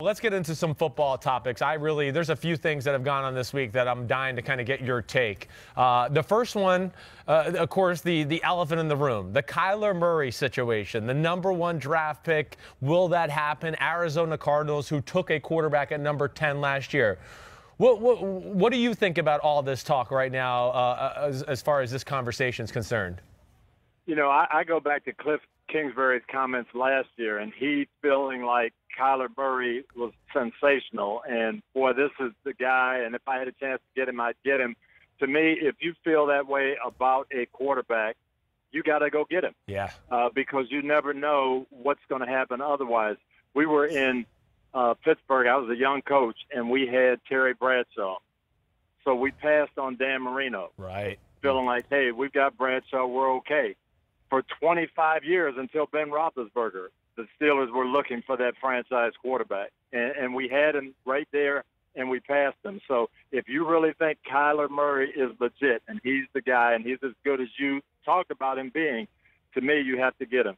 Let's get into some football topics. There's a few things that have gone on this week that I'm dying to kind of get your take. The first one, of course, the elephant in the room, the Kyler Murray situation, the #1 draft pick. Will that happen? Arizona Cardinals, who took a quarterback at number 10 last year. What do you think about all this talk right now as far as this conversation is concerned? You know, I go back to Cliff Kingsbury's comments last year, and he feeling like Kyler Murray was sensational. And, boy, this is the guy, and if I had a chance to get him, I'd get him. To me, if you feel that way about a quarterback, you got to go get him. Yeah. Because you never know what's going to happen otherwise. We were in Pittsburgh. I was a young coach, and we had Terry Bradshaw. So we passed on Dan Marino. Right. Feeling like, hey, we've got Bradshaw, we're okay. For 25 years until Ben Roethlisberger, the Steelers were looking for that franchise quarterback. And we had him right there, and we passed him. So if you really think Kyler Murray is legit and he's the guy and he's as good as you talked about him being, to me, you have to get him.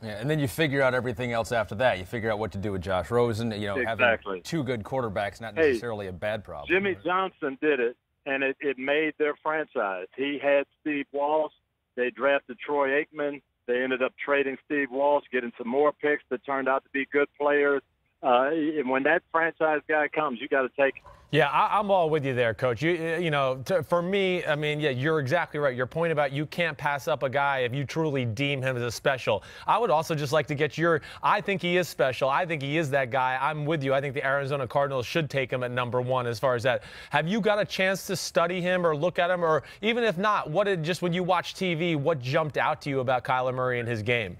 Yeah, and then you figure out everything else after that. You figure out what to do with Josh Rosen. You know, exactly. Having two good quarterbacks, not necessarily a bad problem. Jimmy Johnson did it, and it made their franchise. He had Steve Walsh. They drafted Troy Aikman. They ended up trading Steve Walsh, getting some more picks that turned out to be good players. And when that franchise guy comes, you got to take him. Yeah, I'm all with you there, Coach. For me, I mean, yeah, you're exactly right. Your point about you can't pass up a guy if you truly deem him as a special. I would also just like to get I think he is special. I think he is that guy. I'm with you. I think the Arizona Cardinals should take him at #1 as far as that. Have you got a chance to study him or look at him? Or even if not, when you watch TV, what jumped out to you about Kyler Murray and his game?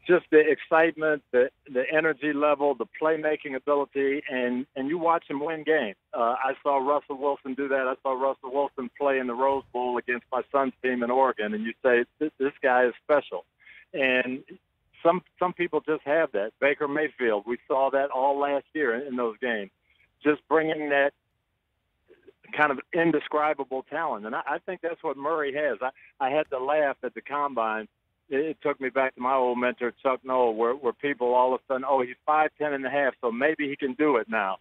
Just the excitement, the energy level, the playmaking ability, and you watch him win games. I saw Russell Wilson do that. I saw Russell Wilson play in the Rose Bowl against my son's team in Oregon, and you say, this guy is special. And some people just have that. Baker Mayfield, we saw that all last year in those games. Just bringing that kind of indescribable talent. And I think that's what Murray has. I had to laugh at the Combine. It took me back to my old mentor, Chuck Noll, where people all of a sudden, oh, he's 5'10 and a half, so maybe he can do it now.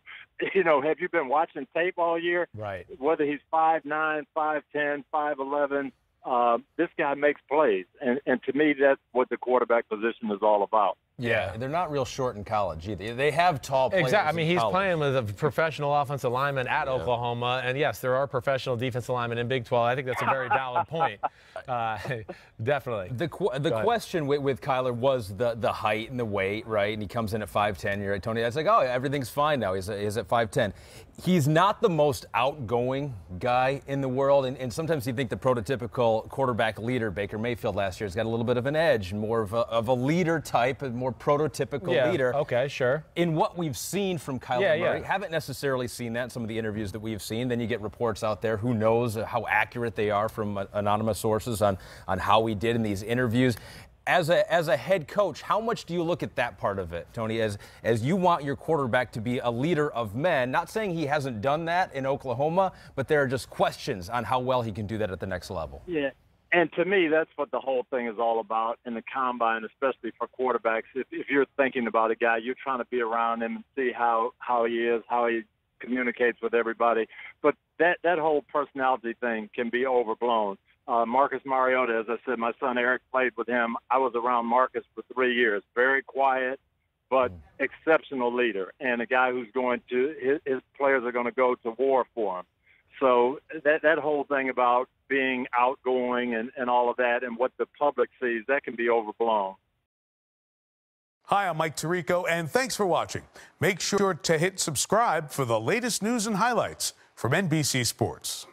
You know, have you been watching tape all year? Right. Whether he's 5'9", 5'10", 5'11", this guy makes plays. And to me, that's what the quarterback position is all about. Yeah, they're not real short in college either. They have tall players. Exactly. I mean, he's college. playing with a professional offensive lineman at Oklahoma, and yes, there are professional defensive linemen in Big 12. I think that's a very valid point. Definitely. The question with Kyler was the height and the weight, right? And he comes in at 5'10". You're right, Tony. That's like, oh, everything's fine now. He's at 5'10". He's not the most outgoing guy in the world, and sometimes you think the prototypical quarterback leader, Baker Mayfield last year, has got a little bit of an edge, more of a leader type, a more prototypical leader. Okay, sure. In what we've seen from Kyler Murray, haven't necessarily seen that in some of the interviews that we've seen. Then you get reports out there, who knows how accurate they are from anonymous sources on how he did in these interviews. As a head coach, how much do you look at that part of it, Tony, as you want your quarterback to be a leader of men? Not saying he hasn't done that in Oklahoma, but there are just questions on how well he can do that at the next level. Yeah. And to me, that's what the whole thing is all about in the Combine, especially for quarterbacks. If you're thinking about a guy, you're trying to be around him and see how he is, how he communicates with everybody. But that whole personality thing can be overblown. Marcus Mariota, as I said, my son Eric played with him. I was around Marcus for 3 years. Very quiet, but exceptional leader, and a guy who's his players are going to go to war for him. So that whole thing about being outgoing and all of that and what the public sees, that can be overblown. Hi, I'm Mike Tirico, and thanks for watching. Make sure to hit subscribe for the latest news and highlights from NBC Sports.